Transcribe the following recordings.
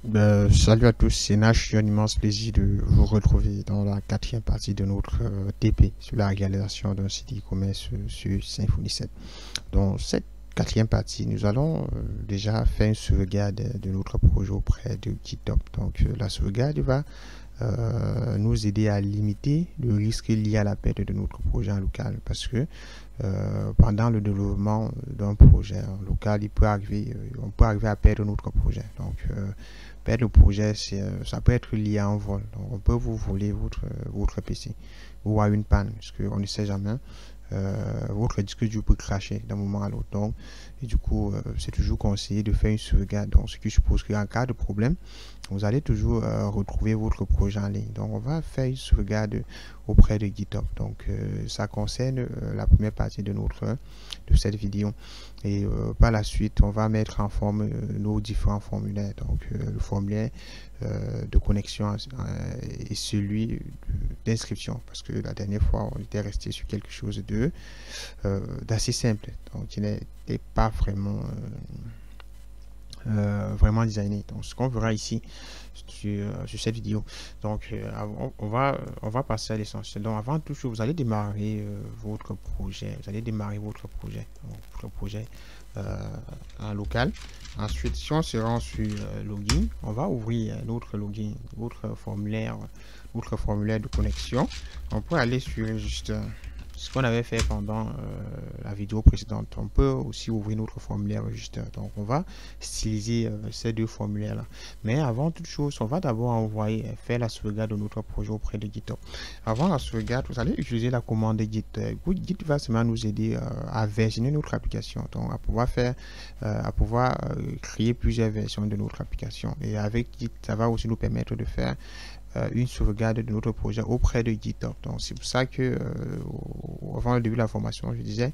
Salut à tous, c'est Nash. J'ai un immense plaisir de vous retrouver dans la quatrième partie de notre TP sur la réalisation d'un site e-commerce sur Symfony 7. Dans cette quatrième partie, nous allons déjà faire une sauvegarde de notre projet auprès de GitHub. Donc la sauvegarde va nous aider à limiter le risque lié à la perte de notre projet en local parce que pendant le développement d'un projet en local, on peut arriver à perdre notre projet. Donc, perdre le projet, ça peut être lié à un vol. Donc, on peut vous voler votre PC ou à une panne, parce qu'on ne sait jamais. Votre disque dur peut cracher d'un moment à l'autre. Donc, et du coup, c'est toujours conseillé de faire une sauvegarde. Donc, ce qui suppose qu'en cas de problème, vous allez toujours retrouver votre projet en ligne. Donc, on va faire une sauvegarde auprès de GitHub. Donc, ça concerne la première partie de cette vidéo. Et par la suite, on va mettre en forme nos différents formulaires. Donc, le formulaire de connexion et celui d'inscription. Parce que la dernière fois, on était resté sur quelque chose d'assez simple. Donc, il n'était pas vraiment designé. Donc, ce qu'on verra ici sur cette vidéo. Donc, on va passer à l'essentiel. Donc, avant toute chose, vous allez démarrer votre projet. Vous allez démarrer votre projet. Donc, votre projet en local. Ensuite, si on se rend sur login, on va ouvrir notre login, votre formulaire de connexion. On peut aller sur juste ce qu'on avait fait pendant la vidéo précédente. On peut aussi ouvrir notre formulaire register. Donc, on va styliser ces deux formulaires-là. Mais avant toute chose, on va d'abord faire la sauvegarde de notre projet auprès de GitHub. Avant la sauvegarde, vous allez utiliser la commande Git. Git va seulement nous aider à versionner notre application. Donc, à pouvoir créer plusieurs versions de notre application. Et avec Git, ça va aussi nous permettre de faire une sauvegarde de notre projet auprès de GitHub. Donc, c'est pour ça que avant le début de la formation, je disais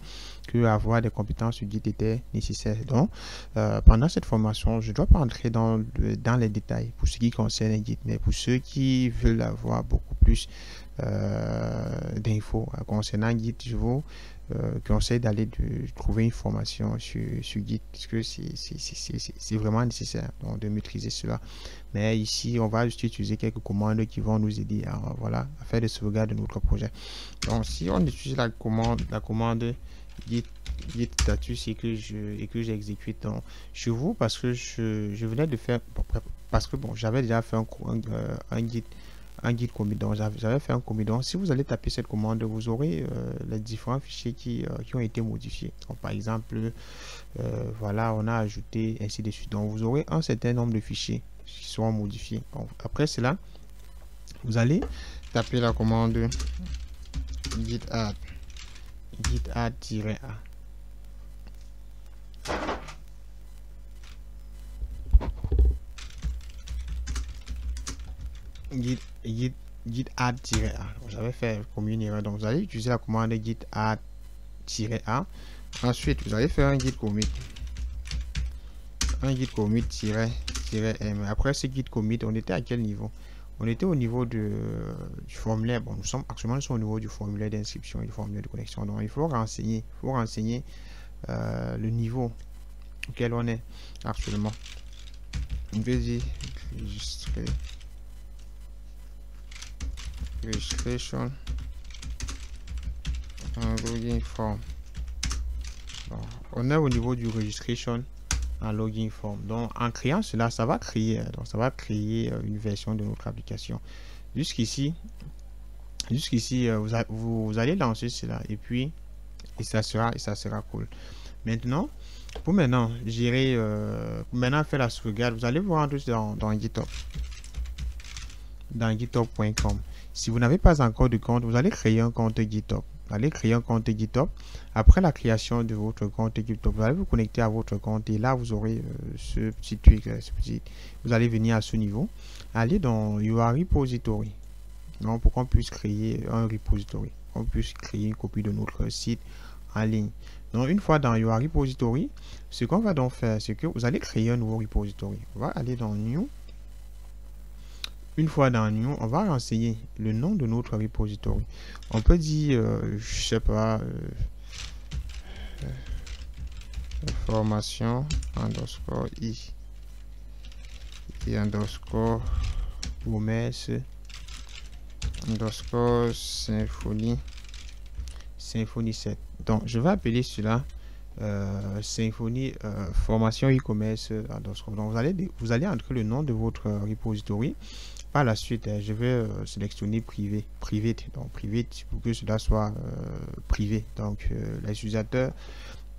que avoir des compétences sur Git était nécessaire. Donc, pendant cette formation, je ne dois pas entrer dans les détails pour ce qui concerne Git, mais pour ceux qui veulent avoir beaucoup plus d'infos concernant Git, je vous conseille d'aller trouver une formation sur Git, parce que c'est vraiment nécessaire donc, de maîtriser cela. Mais ici, on va juste utiliser quelques commandes qui vont nous aider à faire des sauvegardes de notre projet. Donc, si on utilise la commande git status et que j'exécute chez vous, parce que je venais de faire, parce que bon, j'avais déjà fait un git commit. Donc, j'avais fait un commit. Donc, si vous allez taper cette commande, vous aurez les différents fichiers qui ont été modifiés. Donc, par exemple, voilà, on a ajouté ainsi de suite. Donc, vous aurez un certain nombre de fichiers qui seront modifiés. Donc, après cela, vous allez taper la commande git add-a. Git add-a. J'avais fait comme une erreur. Donc, vous allez utiliser la commande git add-a. Ensuite, vous allez faire un git commit. Un git commit -m. Après ce git commit, on était à quel niveau? On était au niveau du formulaire. Bon, nous sommes au niveau du formulaire d'inscription et du formulaire de connexion. Donc, il faut renseigner le niveau auquel on est actuellement. On peut dire registration en login form. Bon, on est au niveau du registration en login form. Donc, en créant cela, ça va créer une version de notre application. Jusqu'ici, vous allez lancer cela et puis ça sera cool. Maintenant, pour maintenant faire la sauvegarde, vous allez vous rendre dans GitHub, dans github.com. Si vous n'avez pas encore de compte, vous allez créer un compte GitHub. Vous allez créer un compte GitHub. Après la création de votre compte GitHub, vous allez vous connecter à votre compte et là vous aurez ce petit truc, vous allez venir à ce niveau, aller dans Your Repository. Donc, pour qu'on puisse créer un repository, on puisse créer une copie de notre site en ligne. Donc, une fois dans Your Repository, ce qu'on va donc faire, c'est que vous allez créer un nouveau repository. On va aller dans New. Une fois dans New, on va renseigner le nom de notre repository. On peut dire, je sais pas, formation _ et underscore promesse underscore Symfony 7. Donc je vais appeler cela Symfony formation e-commerce underscore. Donc vous allez entrer le nom de votre repository. Par la suite, je vais sélectionner private, donc private pour que cela soit privé. Donc les utilisateurs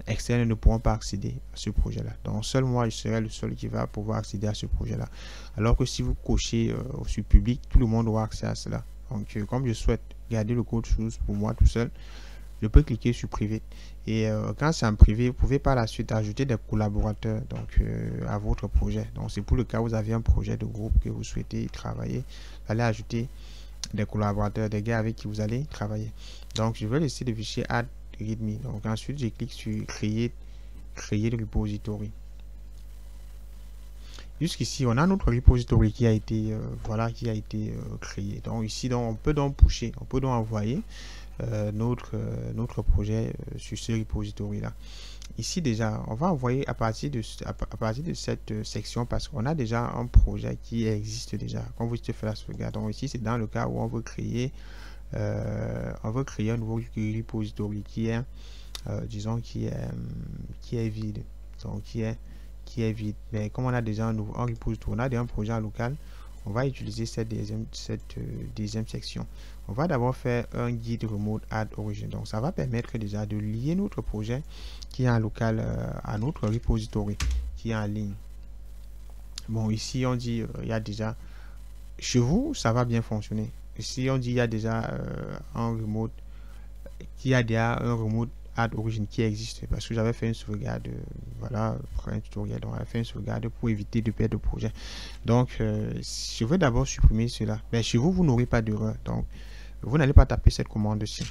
externes ne pourront pas accéder à ce projet-là. Donc seul moi, je serai le seul qui va pouvoir accéder à ce projet-là. Alors que si vous cochez sur public, tout le monde aura accès à cela. Donc comme je souhaite garder le code source pour moi tout seul, je peux cliquer sur privé. Et quand c'est en privé, vous pouvez par la suite ajouter des collaborateurs donc, à votre projet. Donc c'est pour le cas où vous avez un projet de groupe que vous souhaitez travailler, vous allez ajouter des collaborateurs, des gars avec qui vous allez travailler. Donc je vais laisser le fichier add readme. Donc ensuite je clique sur créer le repository. Jusqu'ici on a notre repository qui a été créé. Donc ici donc, on peut donc pusher, on peut donc envoyer notre projet sur ce repository là. Ici déjà on va envoyer à partir de cette section parce qu'on a déjà un projet qui existe déjà. Quand vous faites la sauvegarde, donc ici c'est dans le cas où on veut créer un nouveau repository qui est disons qui est vide, donc qui est vide. Mais comme on a déjà un repository, on a déjà un projet local, on va utiliser cette deuxième section. On va d'abord faire un guide remote add origin. Donc ça va permettre déjà de lier notre projet qui est en local à notre repository qui est en ligne. Bon, ici on dit il y a déjà chez vous, ça va bien fonctionner. Ici on dit il y a déjà un remote add origin qui existe parce que j'avais fait une sauvegarde voilà, pour un tutoriel, donc j'avais fait une sauvegarde pour éviter de perdre le projet. Donc je vais d'abord supprimer cela. Mais chez vous, vous n'aurez pas d'erreur, donc vous n'allez pas taper cette commande ci.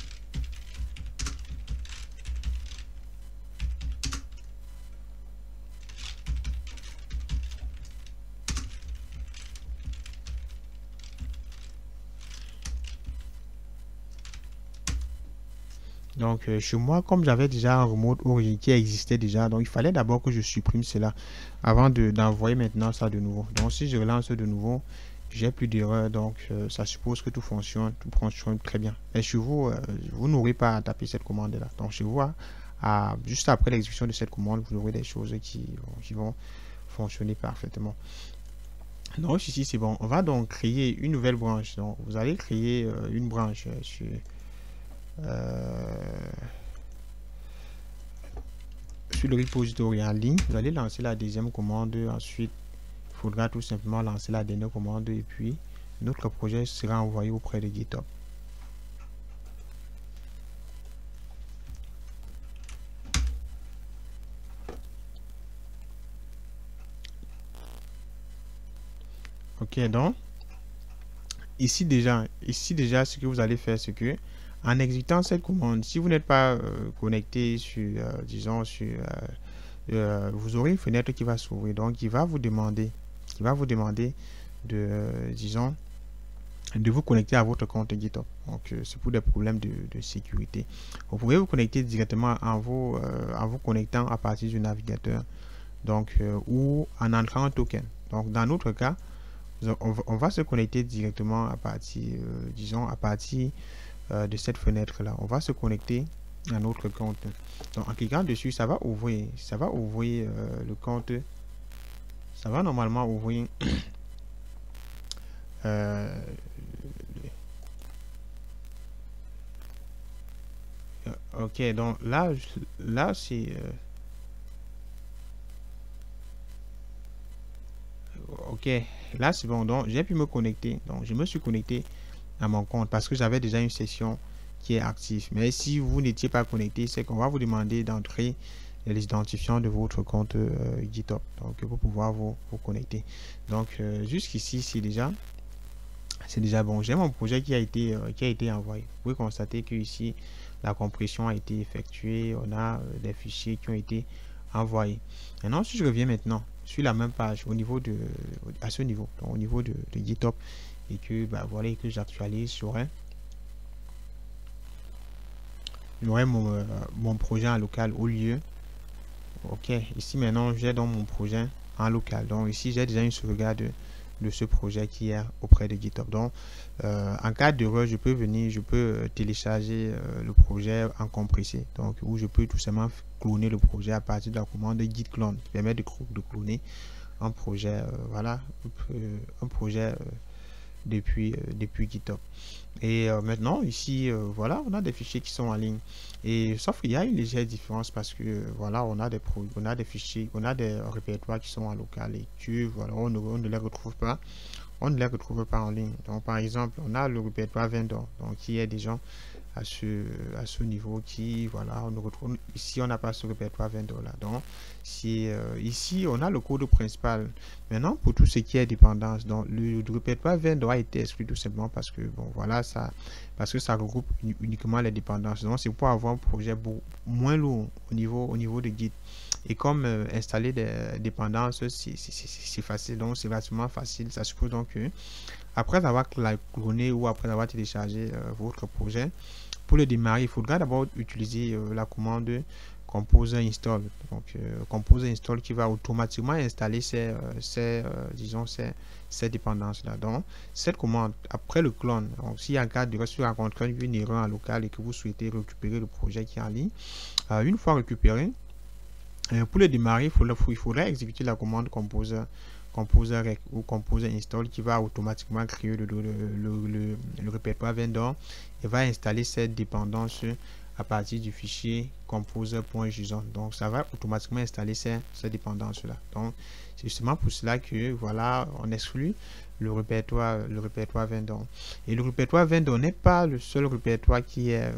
Donc chez moi, comme j'avais déjà un remote origin qui existait déjà, donc il fallait d'abord que je supprime cela avant d'envoyer maintenant ça de nouveau. Donc si je relance de nouveau, j'ai plus d'erreur, donc ça suppose que tout fonctionne très bien. Et chez vous, vous n'aurez pas à taper cette commande là. Donc chez vous, juste après l'exécution de cette commande, vous aurez des choses qui vont fonctionner parfaitement. Donc ici c'est bon. On va donc créer une nouvelle branche. Donc vous allez créer une branche sur le repository en ligne. Vous allez lancer la deuxième commande. Ensuite, il faudra tout simplement lancer la dernière commande et puis notre projet sera envoyé auprès de GitHub. Ok, donc ici déjà ce que vous allez faire, c'est que en exécutant cette commande, si vous n'êtes pas connecté sur disons sur vous aurez une fenêtre qui va s'ouvrir, donc il va vous demander de disons de vous connecter à votre compte GitHub. Donc c'est pour des problèmes de sécurité. Vous pouvez vous connecter directement en vous connectant à partir du navigateur, donc ou en entrant un token. Donc dans notre cas, on va se connecter directement à partir disons à partir de cette fenêtre là. On va se connecter à notre compte. Donc en cliquant dessus, ça va ouvrir le compte. Ça va normalement ouvrir ok, donc là c'est ok, là c'est bon. Donc j'ai pu me connecter. Donc je me suis connecté à mon compte parce que j'avais déjà une session qui est active. Mais si vous n'étiez pas connecté, c'est qu'on va vous demander d'entrer les identifiants de votre compte GitHub, donc pour pouvoir vous connecter. Donc jusqu'ici c'est déjà bon. J'ai mon projet qui a été envoyé. Vous pouvez constater que ici la compression a été effectuée, on a des fichiers qui ont été envoyés. Maintenant si je reviens maintenant sur la même page au niveau à ce niveau, donc au niveau de GitHub, et que voilà, que j'actualise, j'aurai mon projet en local au lieu. Ok, ici maintenant j'ai donc mon projet en local. Donc ici, j'ai déjà une sauvegarde de ce projet qui est auprès de GitHub. Donc, en cas d'erreur, je peux télécharger le projet en compressé. Donc, où je peux tout simplement cloner le projet à partir de la commande git clone qui permet de cloner un projet, voilà, un projet depuis GitHub. Et maintenant, ici, voilà, on a des fichiers qui sont en ligne. Et sauf qu'il y a une légère différence parce que voilà, on a des fichiers, on a des répertoires qui sont en local et que voilà, on ne les retrouve pas. On ne les retrouve pas en ligne. Donc, par exemple, on a le répertoire vendor, donc qui est des gens à ce niveau qui, voilà, on retrouve ici, on n'a pas ce répertoire vendor là. Donc, si ici, on a le code principal. Maintenant, pour tout ce qui est dépendance, donc le répertoire vendor a été exclu tout simplement parce que, bon, voilà, parce que ça regroupe uniquement les dépendances. Donc, c'est pour avoir un projet moins lourd au niveau de Git. Et comme installer des dépendances, c'est facile, donc c'est relativement facile. Ça suppose donc que après avoir cloné ou après avoir téléchargé votre projet, pour le démarrer, il faudra d'abord utiliser la commande compose install. Donc compose install qui va automatiquement installer ces dépendances là. Donc cette commande après le clone, donc si en cas de rencontrer une erreur en local et que vous souhaitez récupérer le projet qui est en ligne, une fois récupéré, pour le démarrer, il faudrait exécuter la commande compose rec ou compose install qui va automatiquement créer le répertoire vendor et va installer cette dépendance à partir du fichier compose.json. Donc ça va automatiquement installer ces dépendances là. Donc c'est justement pour cela que voilà, on exclut le répertoire vendor. Et le répertoire vendor n'est pas le seul répertoire qui est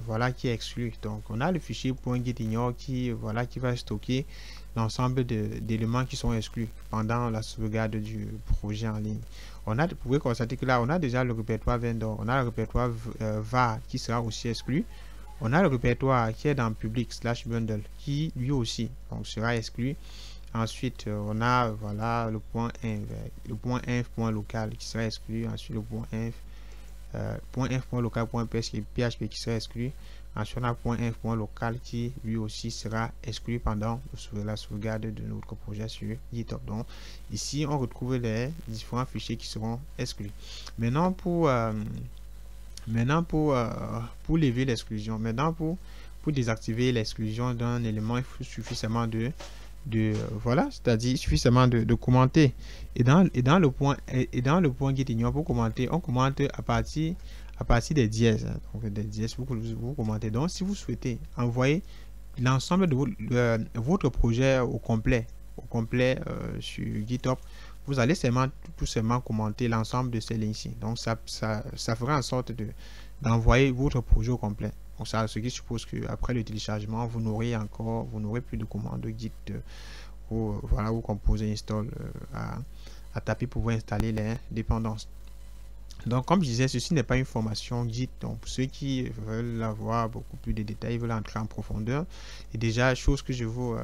exclu. Donc on a le fichier .gitignore qui va stocker l'ensemble d'éléments qui sont exclus pendant la sauvegarde du projet en ligne. Vous pouvez constater que là on a déjà le répertoire vendor, on a le répertoire var qui sera aussi exclu. On a le répertoire qui est dans public/bundle qui lui aussi donc sera exclu. Ensuite, on a voilà le .inf.local qui sera exclu. Ensuite, le .inf.local.php qui sera exclu. Ensuite, on a .inf.local qui lui aussi sera exclu pendant la sauvegarde de notre projet sur GitHub. Donc, ici, on retrouve les différents fichiers qui seront exclus. Maintenant, pour lever l'exclusion, pour désactiver l'exclusion d'un élément, il faut suffisamment voilà, c'est-à-dire suffisamment de commenter. Et dans le point gitignore, pour commenter, on commente à partir des dièses. Donc des dièses, vous commentez. Donc si vous souhaitez envoyer l'ensemble de votre projet au complet sur GitHub, vous allez tout simplement commenter l'ensemble de ces lignes-ci. Donc ça fera en sorte d'envoyer votre projet au complet. Donc ça, ce qui suppose que après le téléchargement, vous n'aurez plus de commande Git ou composer install à taper pour vous installer les dépendances. Donc comme je disais, ceci n'est pas une formation Git. Donc pour ceux qui veulent avoir beaucoup plus de détails, veulent entrer en profondeur, et déjà chose que je vous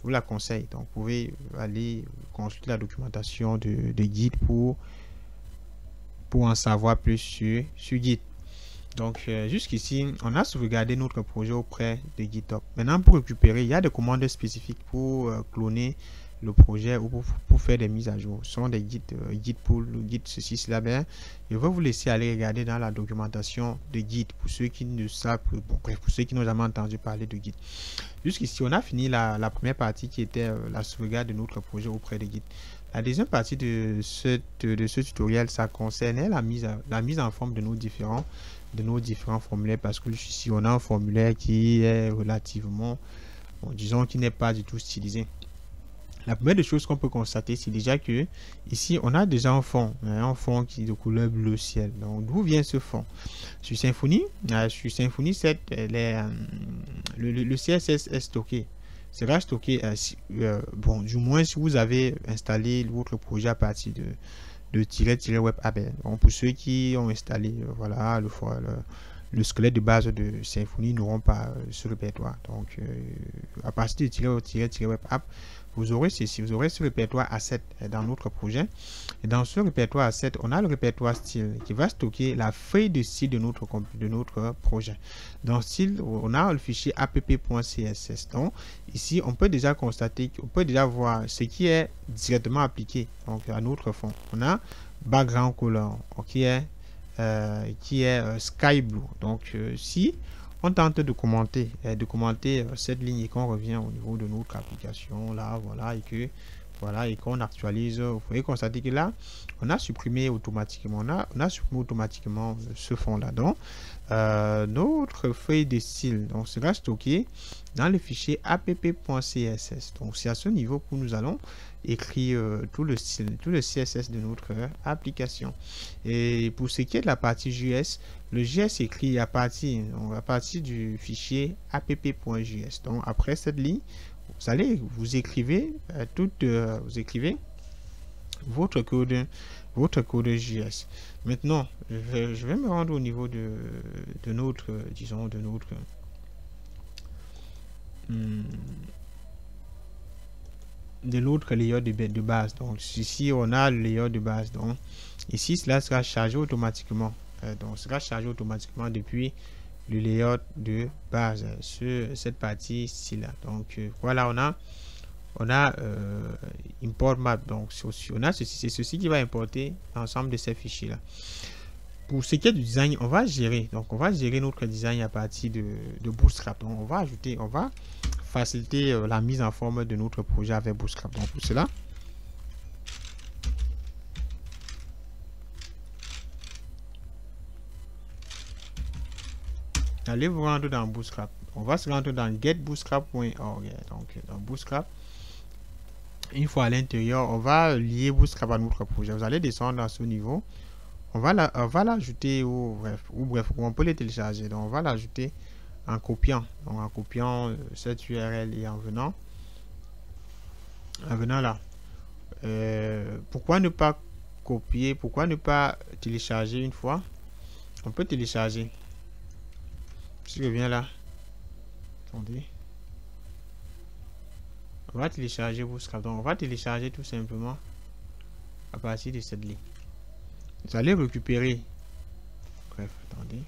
la conseille. Donc vous pouvez aller consulter la documentation de Git pour en savoir plus sur Git. Donc jusqu'ici, on a sauvegardé notre projet auprès de GitHub. Maintenant, pour récupérer, il y a des commandes spécifiques pour cloner le projet ou pour faire des mises à jour. Ce sont des git pull, git ceci, cela. Ben, je vais vous laisser aller regarder dans la documentation de Git pour ceux qui ne savent, pour ceux qui n'ont jamais entendu parler de Git. Jusqu'ici, on a fini la première partie qui était la sauvegarde de notre projet auprès de Git. La deuxième partie de ce tutoriel, ça concernait la mise en forme de nos différents formulaires, parce que ici on a un formulaire qui est relativement, disons, qui n'est pas du tout stylisé. La première des choses qu'on peut constater, c'est déjà que ici on a déjà un fond qui est de couleur bleu ciel. Donc d'où vient ce fond? Sur Symfony 7, le CSS est stocké. Sera stocké, du moins si vous avez installé votre projet à partir de -web app. Donc pour ceux qui ont installé voilà le squelette de base de Symfony, n'auront pas ce répertoire. Donc à partir de -web app, vous aurez ceci, vous aurez ce répertoire asset dans notre projet. Et dans ce répertoire asset, on a le répertoire style qui va stocker la feuille de style de notre projet. Dans style, on a le fichier app.css. Donc ici, on peut déjà constater, on peut déjà voir ce qui est directement appliqué donc à notre fond. On a background color qui est sky blue. Donc si on tente de commenter cette ligne et qu'on revient au niveau de notre application là, voilà, et qu'on actualise, vous pouvez constater que là on a supprimé automatiquement ce fond là. Donc notre feuille de style donc sera stockée dans le fichier app.css. donc c'est à ce niveau que nous allons écrire tout le style, tout le CSS de notre application. Et pour ce qui est de la partie JS, le JS écrit à partir du fichier app.js. donc après cette ligne, vous écrivez votre code JS. Maintenant, je vais me rendre au niveau de notre, disons, de notre layout de base. Donc ici on a le layout de base. Donc ici cela sera chargé automatiquement. Donc sera chargé automatiquement depuis le layout de base sur cette partie ici là. Donc voilà, on a import map. Donc on a ceci, c'est ceci qui va importer l'ensemble de ces fichiers là. Pour ce qui est du design, on va gérer notre design à partir de Bootstrap. Donc on va faciliter la mise en forme de notre projet avec Bootstrap. Donc pour cela, allez vous rendre dans Bootstrap. On va se rendre dans getbootstrap.org. Donc dans Bootstrap, une fois à l'intérieur, on va lier Bootstrap à notre projet. Vous allez descendre à ce niveau. On va l'ajouter ou on peut le télécharger. Donc on va l'ajouter en copiant. Donc en copiant cette URL et en venant là. Pourquoi ne pas copier? Pourquoi ne pas télécharger une fois? On peut télécharger. Si je viens là, attendez, on va télécharger Bootstrap. Donc on va télécharger tout simplement à partir de cette ligne. Vous allez récupérer. Bref, attendez,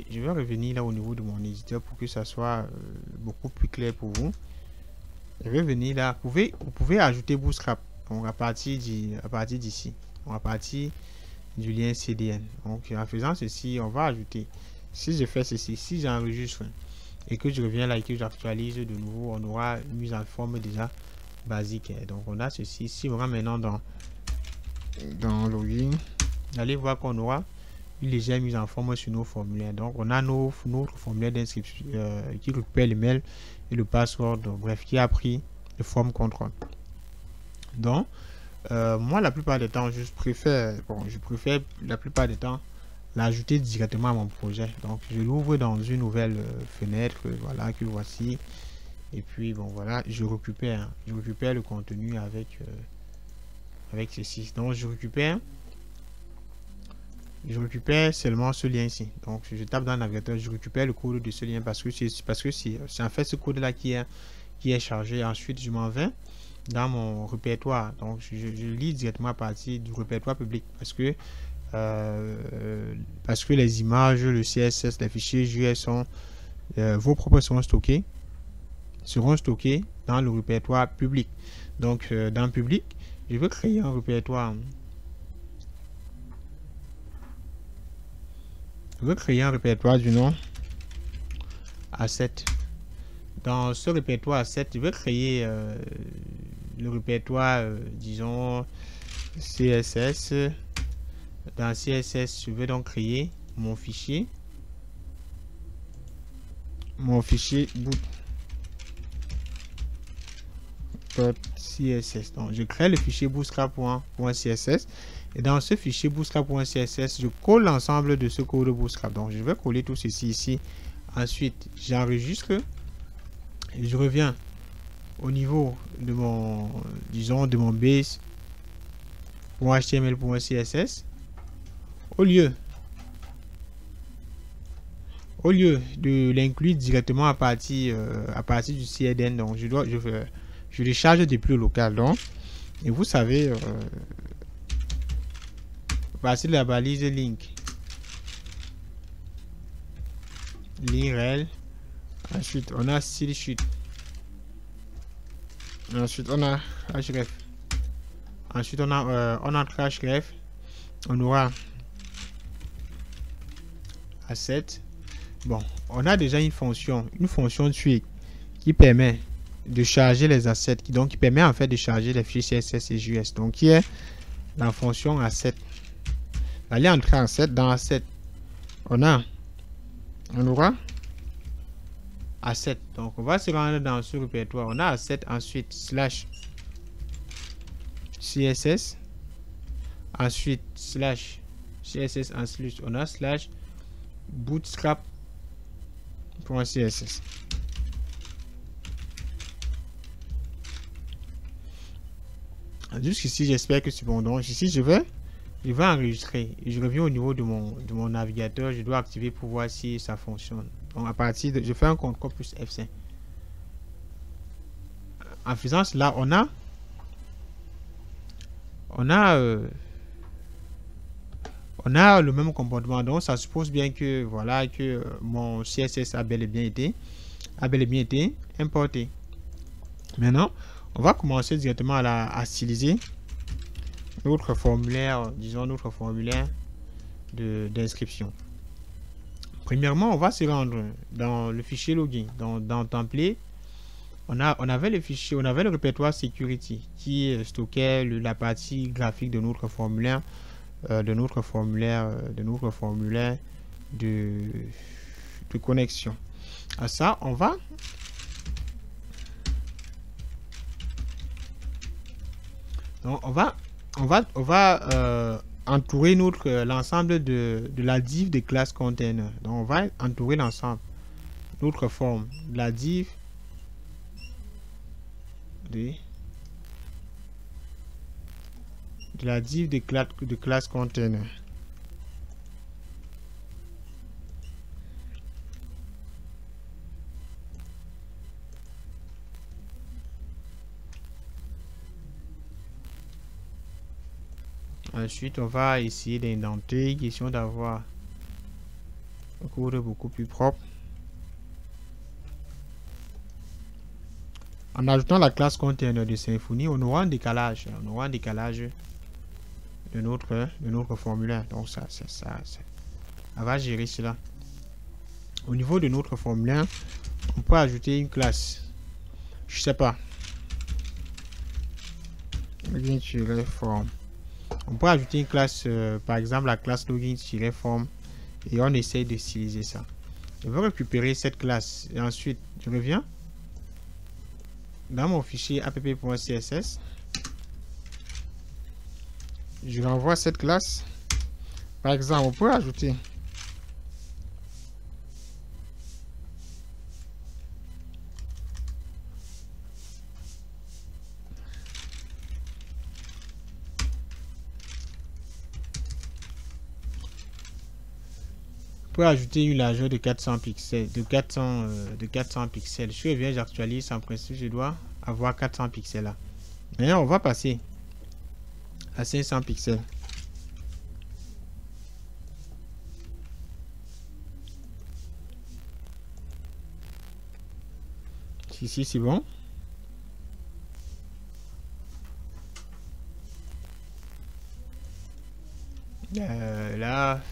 je vais revenir là au niveau de mon éditeur pour que ça soit beaucoup plus clair pour vous. Je vais venir là. Vous pouvez ajouter Bootstrap. Donc à partir d'ici, à partir du lien CDN. Donc en faisant ceci, on va ajouter. Si je fais ceci, si j'enregistre et que je reviens là et que j'actualise de nouveau, on aura une mise en forme déjà basique. Donc on a ceci. Si on va maintenant dans login, allez voir qu'on aura une légère mise en forme sur nos formulaires. Donc on a notre formulaire d'inscription qui récupère l'email et le password, bref, qui a pris de forme contrôle. Donc moi la plupart du temps je préfère la plupart du temps l'ajouter directement à mon projet. Donc je l'ouvre dans une nouvelle fenêtre, voilà, que voici. Et puis bon voilà, je récupère le contenu avec ceci. Donc je récupère seulement ce lien ici. Donc je tape dans le navigateur, je récupère le code de ce lien parce que c'est en fait ce code là qui est chargé. Ensuite je m'en vais dans mon répertoire. Donc je lis directement à partir du répertoire public parce que les images, le CSS, les fichiers JS sont vos propres seront stockés dans le répertoire public. Donc dans public, je veux créer un répertoire. Je veux créer un répertoire du nom asset. Dans ce répertoire asset, je veux créer le répertoire, disons CSS. Dans CSS, je vais donc créer mon fichier boot.css. Donc je crée le fichier bootstrap.css et dans ce fichier bootstrap.css, je colle l'ensemble de ce code Bootstrap. Donc je vais coller tout ceci ici. Ensuite, j'enregistre et je reviens au niveau de mon, disons, de mon base.html.css. Au lieu au lieu de l'inclure directement à partir du CDN, donc je le charge depuis le local. Donc, et vous savez, à partir de la balise link rel, ensuite on a style sheet, ensuite on a href, ensuite on a href, on aura asset. Bon, on a déjà une fonction tweak qui permet de charger les assets, qui permet en fait de charger les fichiers CSS et JS. Donc qui est la fonction asset. Allez entrer en asset, dans asset on aura asset. Donc on va se rendre dans ce répertoire, on a asset, ensuite slash CSS, ensuite slash CSS, ensuite on a slash bootstrap.css. Jusqu'ici j'espère que c'est bon. Donc ici je vais enregistrer et je reviens au niveau de mon navigateur. Je dois activer pour voir si ça fonctionne. Donc à partir de, je fais un CTRL plus F5. En faisant cela, on a le même comportement. Donc ça suppose bien que voilà que mon CSS a bel et bien été importé. Maintenant on va commencer directement à styliser notre formulaire, disons notre formulaire d'inscription. Premièrement, on va se rendre dans le fichier login, dans template. On avait le répertoire security qui stockait la partie graphique de notre formulaire, de connexion. À ça, on va entourer l'ensemble de la div de classe container. Donc on va entourer l'ensemble, notre forme, la div de classe container. Ensuite, on va essayer d'indenter, question d'avoir un code beaucoup plus propre. En ajoutant la classe container de Symfony, on aura un décalage. De notre formulaire. Donc ça va gérer cela. Au niveau de notre formulaire, on peut ajouter une classe. Je sais pas. Login-form. On peut ajouter une classe, par exemple la classe login-form, et on essaye de styliser ça. Je vais récupérer cette classe et ensuite je reviens dans mon fichier app.css. Je renvoie cette classe. Par exemple, on peut ajouter une largeur de 400 pixels, de 400 pixels. Je reviens, j'actualise. En principe, je dois avoir 400 pixels là. Maintenant, on va passer à 500 pixels. Ici, c'est bon. Là.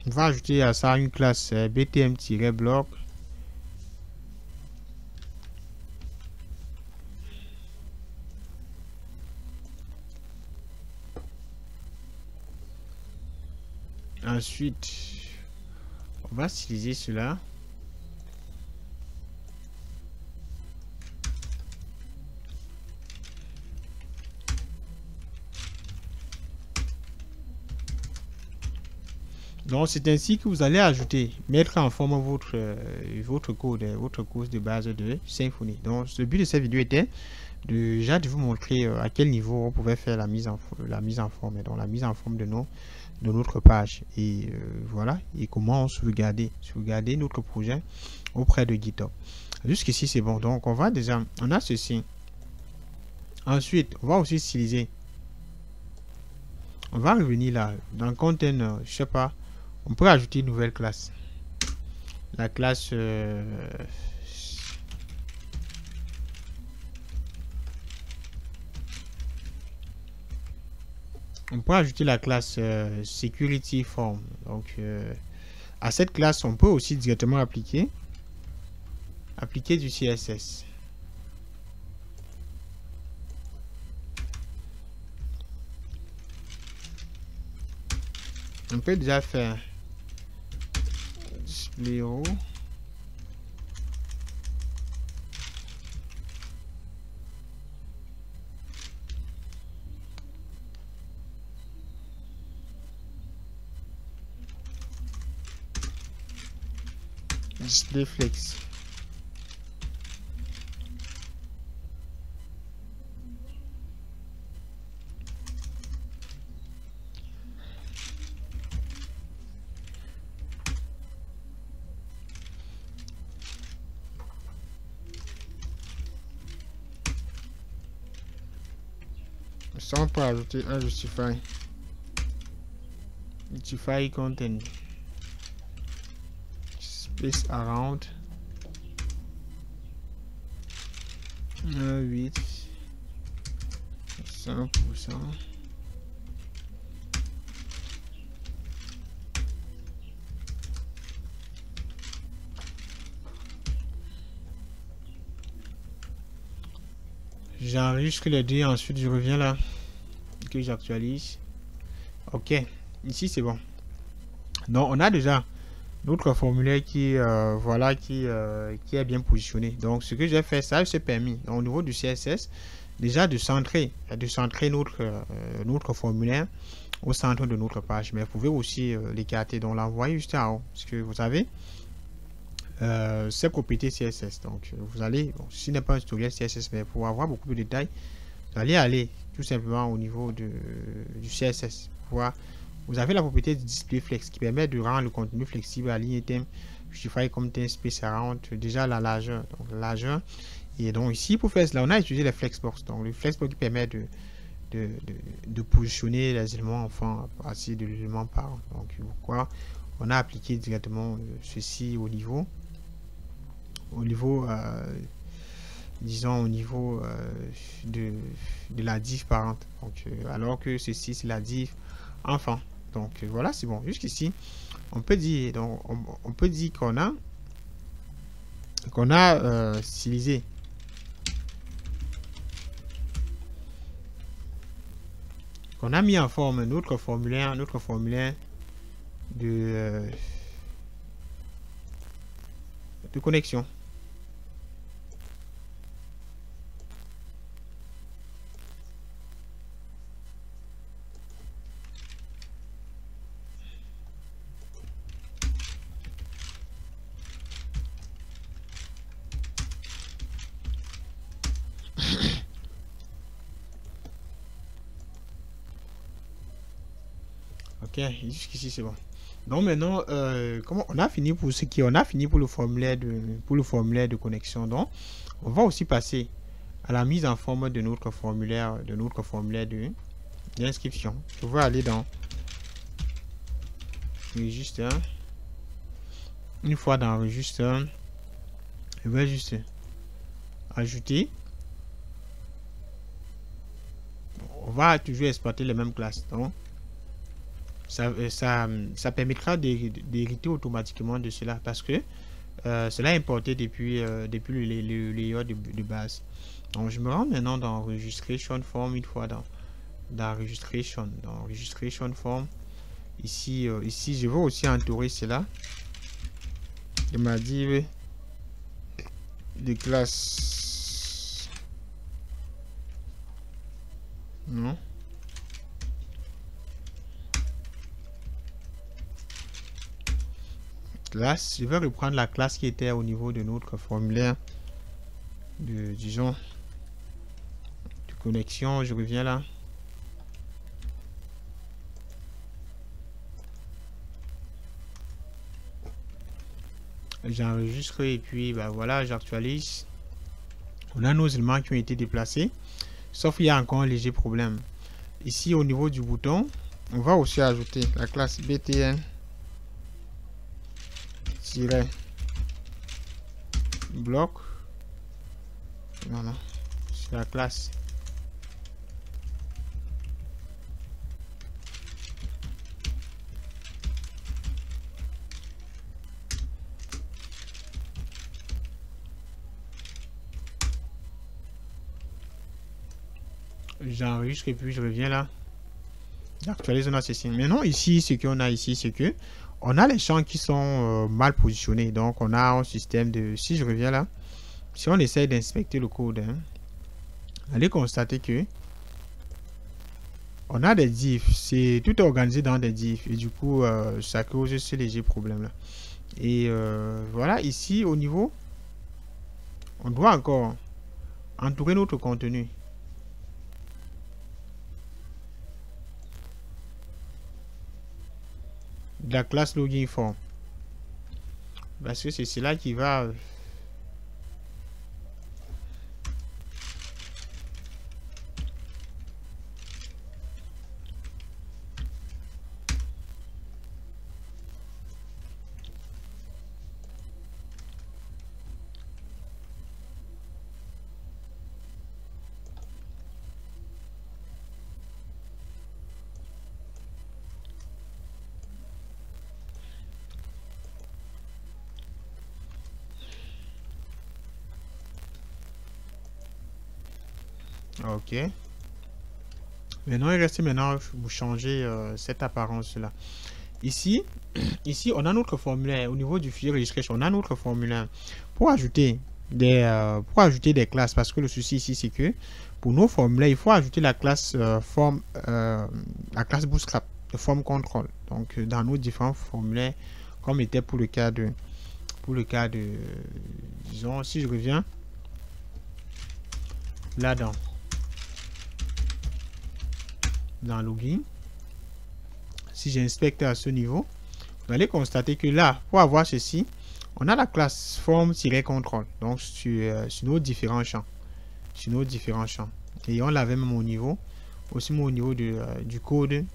On va ajouter à ça une classe btm-block. Ensuite, on va styliser cela. Donc c'est ainsi que vous allez ajouter, mettre en forme votre code, votre course de base de Symfony. Donc le but de cette vidéo était déjà de vous montrer à quel niveau on pouvait faire la mise en forme, donc la mise en forme de notre page. Et voilà, et comment sauvegarder notre projet auprès de GitHub. Jusqu'ici c'est bon. Donc on a ceci. Ensuite, on va aussi utiliser. On va revenir là dans container, je sais pas. On peut ajouter une nouvelle classe. La classe on peut ajouter la classe security form. Donc à cette classe, on peut aussi directement appliquer du CSS. On peut déjà faire display row. Display flex. Ça, on peut ajouter un justify content space around 8 100%. J'enregistre les deux, ensuite je reviens là, que j'actualise. Ok, ici c'est bon. Donc on a déjà notre formulaire qui voilà qui est bien positionné. Donc ce que j'ai fait, ça s'est permis donc, au niveau du CSS déjà de centrer notre formulaire au centre de notre page. Mais vous pouvez aussi l'écarter, donc l'envoyer juste en haut, parce que vous avez ces propriétés CSS. Donc vous allez, bon, ceci n'est pas un tutoriel CSS, mais pour avoir beaucoup de détails, vous allez aller tout simplement au niveau du CSS. Vous avez la propriété du display flex qui permet de rendre le contenu flexible à ligne thème, justify comme thème space around, déjà la largeur. Donc la largeur. Et donc ici pour faire cela, on a utilisé les flexbox. Donc le flexbox qui permet de positionner les éléments enfin à partir de l'élément parent. Donc pourquoi on a appliqué directement ceci au niveau disons au niveau de la div parente. Donc alors que ceci c'est la div enfant. Donc voilà, c'est bon. Jusqu'ici, on peut dire donc on peut dire qu'on a stylisé qu'on a mis en forme notre formulaire de connexion. Ok, jusqu'ici c'est bon. Donc maintenant, comment on a fini pour ce qui on a fini pour le formulaire de connexion. Donc, on va aussi passer à la mise en forme de notre formulaire d'inscription. Je vais aller dans registre. Une fois dans registre, je vais juste ajouter. On va toujours exploiter les mêmes classes. Donc, ça permettra d'hériter automatiquement de cela parce que cela est importé depuis le layout de base. Donc je me rends maintenant dans registration form, une fois dans registration form. Ici je vais aussi entourer cela de ma div de classe. Non. classe. Je vais reprendre la classe qui était au niveau de notre formulaire de, disons, de connexion. Je reviens là. J'enregistre et puis bah, voilà, j'actualise. On a nos éléments qui ont été déplacés. Sauf qu'il y a encore un léger problème. Ici, au niveau du bouton, on va aussi ajouter la classe btn-bloc voilà, c'est la classe. J'enregistre et puis je reviens là. J'actualise notre ceci. Maintenant ici, ce qu'on a ici, c'est que on a les champs qui sont mal positionnés. Donc on a un système de... Si je reviens là, si on essaye d'inspecter le code, hein, allez constater que on a des diffs. C'est tout organisé dans des diffs. Et du coup, ça cause ce léger problème là. Et voilà, ici au niveau, on doit encore entourer notre contenu. De la classe login form, parce que c'est cela qui va ok. Maintenant, il reste maintenant vous changer cette apparence là. Ici, ici, on a notre formulaire au niveau du fichier registration. On a notre formulaire pour ajouter des classes, parce que le souci ici c'est que pour nos formulaires, il faut ajouter la classe la classe bootstrap de form control. Donc dans nos différents formulaires, comme était pour le cas de disons, si je reviens là-dedans. Dans login, si j'inspecte à ce niveau, vous allez constater que là, pour avoir ceci, on a la classe form-control, donc sur nos différents champs, et on l'avait même au niveau du code,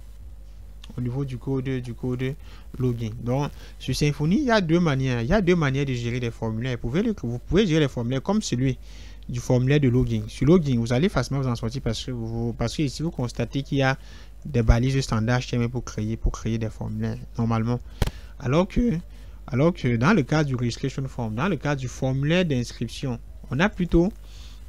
login. Donc sur Symfony, il y a deux manières de gérer les formulaires. Vous pouvez gérer les formulaires comme celui du formulaire de login. Sur login, vous allez facilement vous en sortir parce que ici vous constatez qu'il y a des balises standards HTML pour créer des formulaires normalement. Alors que dans le cas du registration form, dans le cas du formulaire d'inscription, on a plutôt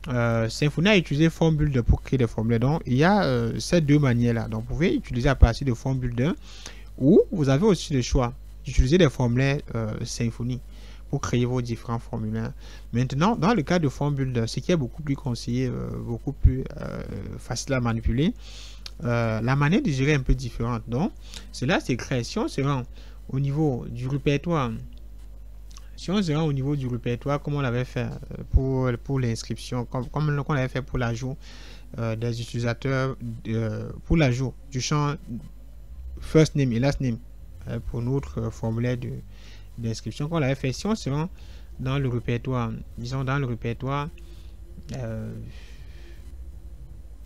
Symfony a utilisé Form Builder pour créer des formulaires. Donc il y a ces deux manières là. Donc vous pouvez utiliser à partir de Form Builder, ou vous avez aussi le choix d'utiliser des formulaires Symfony pour créer vos différents formulaires. Maintenant, dans le cas de Form Builder, ce qui est beaucoup plus conseillé, beaucoup plus facile à manipuler, la manière de gérer est un peu différente. Donc, cela c'est créé. Si on se rend au niveau du répertoire, comme on l'avait fait pour l'inscription, comme on l'avait fait pour l'ajout des utilisateurs, pour l'ajout du champ first name et last name pour notre formulaire d'inscription qu'on l'avait fait. Si on se rend dans le répertoire, disons dans le répertoire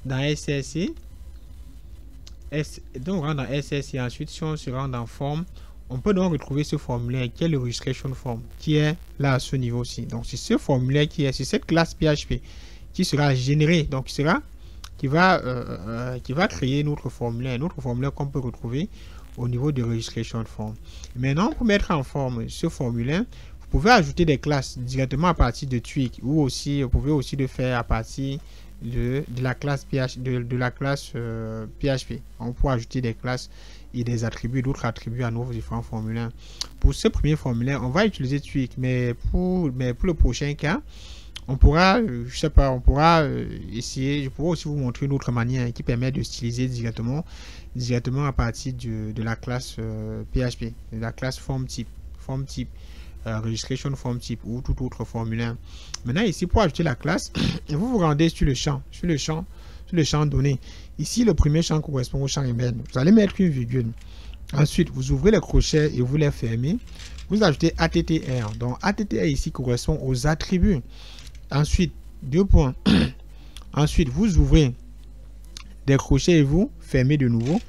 dans SSC, donc on rentre dans SSC, ensuite si on se rend dans form, on peut donc retrouver ce formulaire qui est le registration form, qui est là à ce niveau-ci. Donc c'est ce formulaire qui est sur cette classe PHP qui sera généré, donc qui va créer notre formulaire qu'on peut retrouver au niveau de registration form. Maintenant, pour mettre en forme ce formulaire, vous pouvez ajouter des classes directement à partir de Twig, ou aussi vous pouvez aussi le faire à partir de la classe PHP. On peut ajouter des classes et des attributs, d'autres attributs à nos différents formulaires. Pour ce premier formulaire, on va utiliser Twig, mais pour le prochain cas, on pourra, je sais pas, on pourra essayer. Je pourrais aussi vous montrer une autre manière qui permet de styliser directement à partir de la classe PHP, de la classe form type, form type, registration form type ou tout autre formulaire. Maintenant ici pour ajouter la classe, vous vous rendez sur le champ, donné. Ici le premier champ correspond au champ email. Vous allez mettre une virgule. Ensuite vous ouvrez les crochets et vous les fermez. Vous ajoutez attr. Donc attr ici correspond aux attributs. Ensuite 2 points. Ensuite vous ouvrez des crochets et vous fermez de nouveau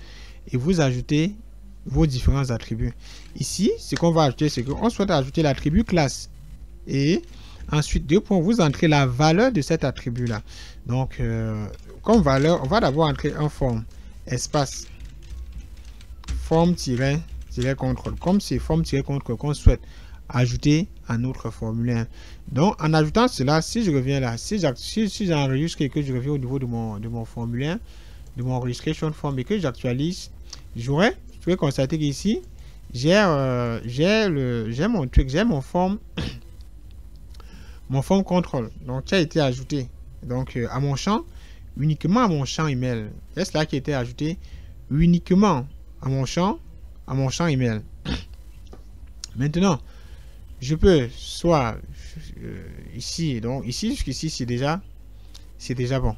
et vous ajoutez vos différents attributs. Ici, ce qu'on va ajouter, c'est qu'on souhaite ajouter l'attribut classe. Et ensuite, 2 points, vous entrez la valeur de cet attribut-là. Donc, comme valeur, on va d'abord entrer un forme, espace, forme-contrôle. Comme c'est forme-contrôle qu'on souhaite ajouter à notre formulaire. Donc, en ajoutant cela, si je reviens là, si j'enregistre et que je reviens au niveau de mon formulaire, de mon registration form et que j'actualise, je vais constater qu'ici j'ai mon forme contrôle, donc qui a été ajouté donc à mon champ, uniquement à mon champ email. C'est cela qui a été ajouté uniquement à mon champ email. Maintenant je peux soit ici, donc ici jusqu'ici c'est déjà bon.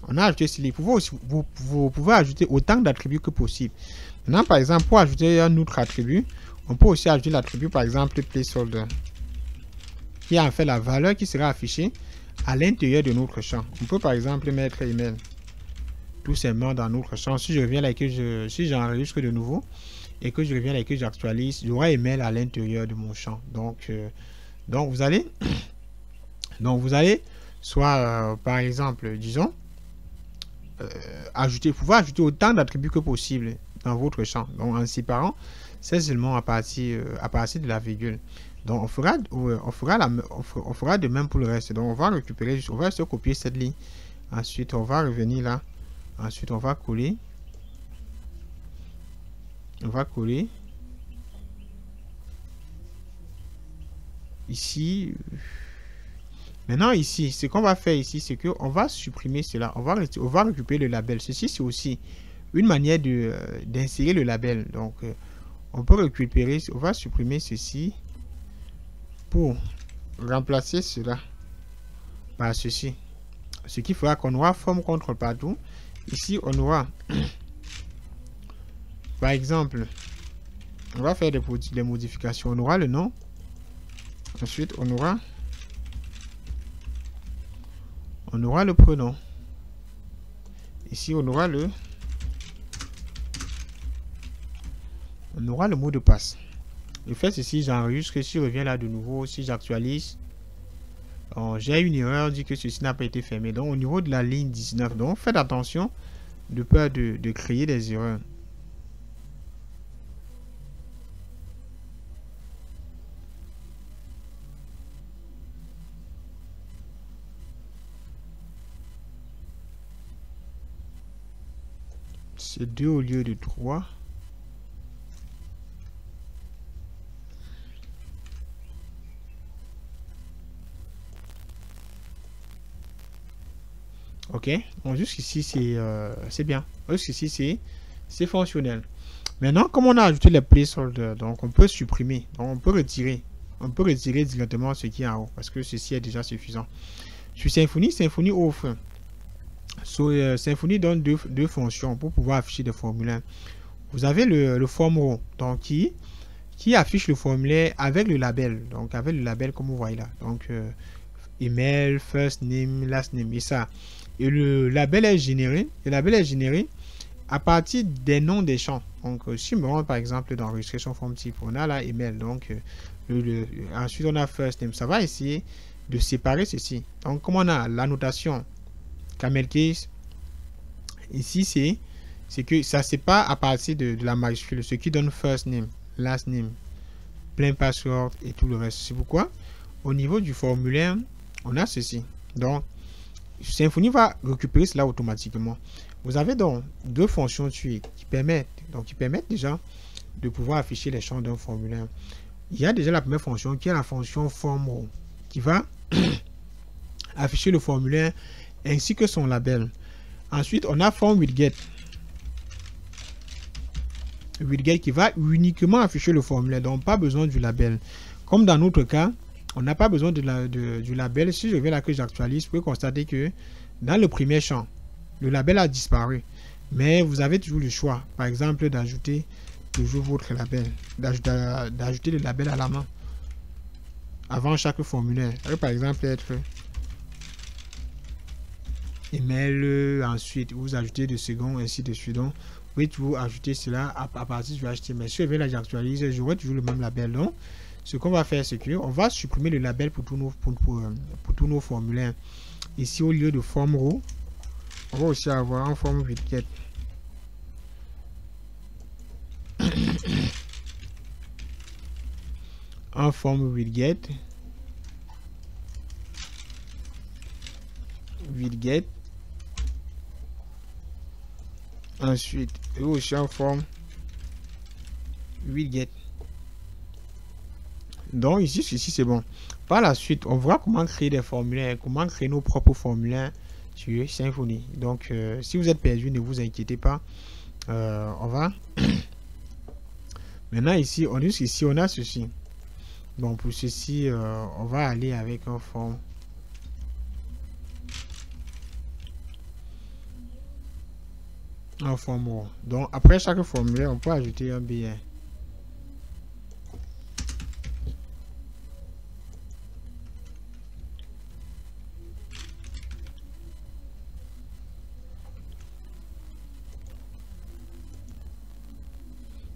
On a ajouté celui. Vous pouvez ajouter autant d'attributs que possible. Maintenant, par exemple, pour ajouter un autre attribut, on peut aussi ajouter l'attribut, par exemple, placeholder, qui est en fait la valeur qui sera affichée à l'intérieur de notre champ. On peut, par exemple, mettre email tout simplement dans notre champ. Si je reviens là et que si j'enregistre de nouveau et que je reviens là et que j'actualise, j'aurai email à l'intérieur de mon champ. Donc vous allez soit, par exemple, disons, pouvoir ajouter autant d'attributs que possible dans votre champ. Donc en séparant, c'est seulement à partir de la virgule. Donc on fera de même pour le reste. Donc on va se copier cette ligne. Ensuite on va revenir là. Ensuite on va coller. Ici. Maintenant ici, ce qu'on va faire ici, c'est que on va supprimer cela. On va récupérer le label. Ceci, c'est aussi une manière d'insérer le label. Donc, on peut récupérer, on va supprimer ceci pour remplacer cela par ceci. Ce qui fera qu'on aura forme contrôle partout. Ici, on aura, par exemple, on va faire des modifications. On aura le nom. Ensuite, on aura le prénom. Ici, on aura le mot de passe. Je fais ceci, j'enregistre. Si je reviens là de nouveau, si j'actualise, j'ai une erreur, dit que ceci n'a pas été fermé. Donc, au niveau de la ligne 19, donc faites attention de peur de créer des erreurs. C'est 2 au lieu de 3. Ok, bon, jusqu'ici c'est bien. Jusqu'ici c'est fonctionnel. Maintenant, comme on a ajouté les placeholders, donc on peut supprimer, donc on peut retirer directement ce qui est en haut parce que ceci est déjà suffisant. Sur Symfony offre. Symfony donne deux fonctions pour pouvoir afficher des formulaires. Vous avez le form row, donc qui affiche le formulaire avec le label, donc avec le label comme vous voyez là, donc email, first name, last name et ça. Et le label est généré. À partir des noms des champs. Donc si me rend par exemple dans registration form type, on a là email, donc ensuite on a first name. Ça va essayer de séparer ceci. Donc comme on a l'annotation camel case, ici c'est que ça sépare à partir de la majuscule, ce qui donne first name, last name, plain password et tout le reste. C'est pourquoi au niveau du formulaire on a ceci. Donc Symfony va récupérer cela automatiquement. Vous avez donc deux fonctions qui permettent déjà de pouvoir afficher les champs d'un formulaire. Il y a déjà la première fonction qui est la fonction form row qui va afficher le formulaire ainsi que son label. Ensuite, on a form with get. widget qui va uniquement afficher le formulaire, donc pas besoin du label. Comme dans notre cas, on n'a pas besoin du label. Si je vais là que j'actualise, vous pouvez constater que dans le premier champ, le label a disparu. Mais vous avez toujours le choix, par exemple, d'ajouter toujours votre label, d'ajouter le label à la main avant chaque formulaire. Ça peut par exemple être email, ensuite vous ajoutez de second, ainsi de suite. Donc, vous pouvez toujours ajouter cela à partir du HTML. Si je vais là, j'actualise, j'aurai toujours le même label. Donc, ce qu'on va faire, c'est qu'on va supprimer le label pour tous nos formulaires. Ici, au lieu de form row, on va aussi avoir un form widget. Un form widget. Ensuite, et aussi en forme widget. Donc ici, ceci c'est bon. Par la suite, on verra comment créer des formulaires, comment créer nos propres formulaires sur Symfony. Donc, si vous êtes perdu, ne vous inquiétez pas. On va maintenant ici, on a ceci. Donc pour ceci, on va aller avec un form. Un form. Donc après chaque formulaire, on peut ajouter un BR.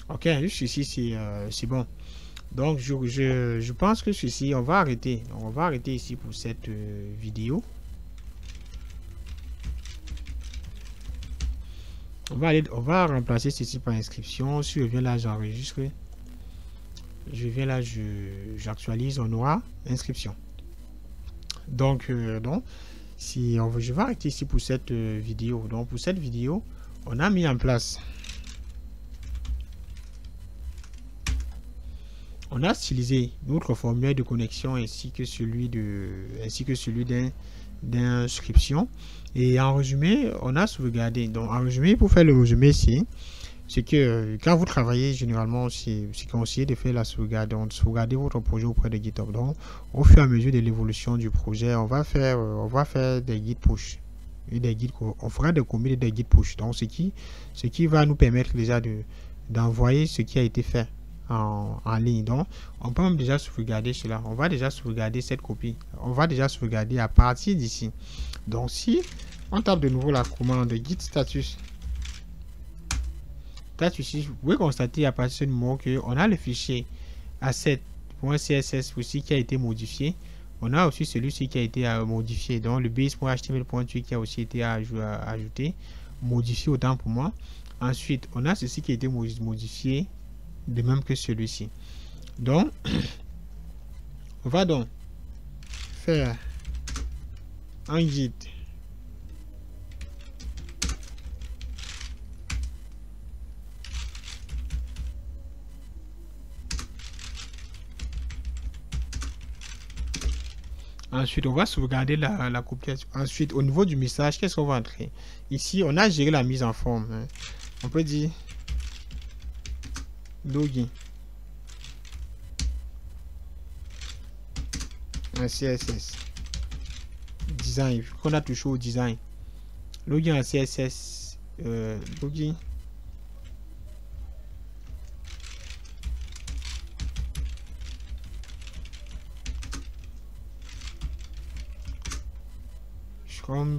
Ok, juste ici c'est bon. Donc je pense que ceci, on va arrêter. Donc, on va arrêter ici pour cette vidéo. On va remplacer ceci par inscription. Si je viens là, j'enregistre. Je viens là, j'actualise, on aura inscription. Donc, je vais arrêter ici pour cette vidéo. Donc, pour cette vidéo, on a mis en place. On a stylisé notre formulaire de connexion ainsi que celui d'inscription. Et en résumé, on a sauvegardé. Donc, en résumé, pour faire le résumé ici, c'est que quand vous travaillez, généralement, c'est conseillé de faire la sauvegarde. Donc, sauvegarder votre projet auprès de GitHub. Donc, au fur et à mesure de l'évolution du projet, on va faire des git push. Et des git, on fera des commits et des git push. Donc, ce qui va nous permettre déjà d'envoyer ce qui a été fait en ligne. Donc, on peut même déjà sauvegarder cela. On va déjà sauvegarder cette copie. On va déjà sauvegarder à partir d'ici. Donc, si on tape de nouveau la commande git status, ici, vous pouvez constater à partir du moment qu'on a le fichier asset.css aussi qui a été modifié. On a aussi celui-ci qui a été modifié. Donc, le base.html.8 qui a aussi été ajouté, modifié autant pour moi. Ensuite, on a ceci qui a été modifié, de même que celui-ci. Donc, on va donc faire un git ensuite on va sauvegarder la copiation. Ensuite, au niveau du message, qu'est-ce qu'on va entrer ici? On a géré la mise en forme, hein. On peut dire login en CSS design, qu'on a touché au design, login en CSS, login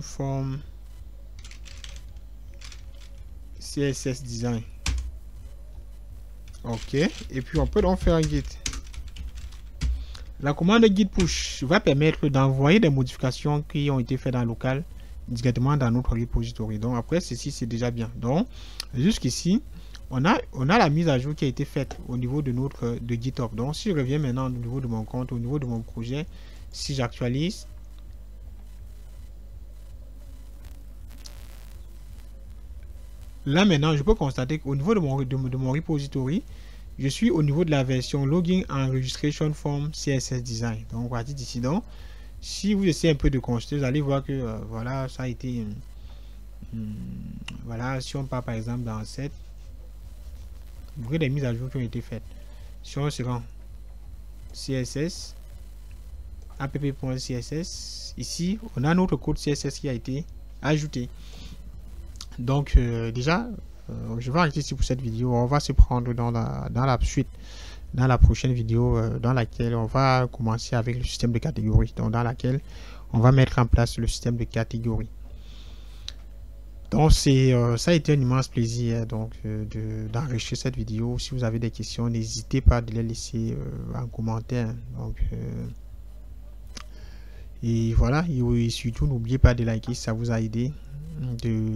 from CSS design. Ok, et puis on peut donc faire un git. La commande git push va permettre d'envoyer des modifications qui ont été faites dans le local directement dans notre repository. Donc après ceci c'est déjà bien. Donc jusqu'ici on a la mise à jour qui a été faite au niveau de GitHub. Donc si je reviens maintenant au niveau de mon compte, au niveau de mon projet, si j'actualise, là maintenant je peux constater qu'au niveau de mon repository, je suis au niveau de la version login and registration form CSS design. Donc on va dire d'ici. Donc si vous essayez un peu de constater, vous allez voir que voilà, ça a été voilà. Si on part par exemple dans cette, Vous verrez des mises à jour qui ont été faites. Si on se rend CSS, app.css, ici, on a notre code CSS qui a été ajouté. Donc, déjà, je vais arrêter ici pour cette vidéo. On va se prendre dans la suite, dans la prochaine vidéo, dans laquelle on va commencer avec le système de catégories. Donc, dans laquelle on va mettre en place le système de catégories. Donc, ça a été un immense plaisir d'enrichir cette vidéo. Si vous avez des questions, n'hésitez pas à les laisser en commentaire. Donc, et voilà, et surtout, n'oubliez pas de liker si ça vous a aidé, de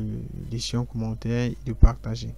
laisser un commentaire et de partager.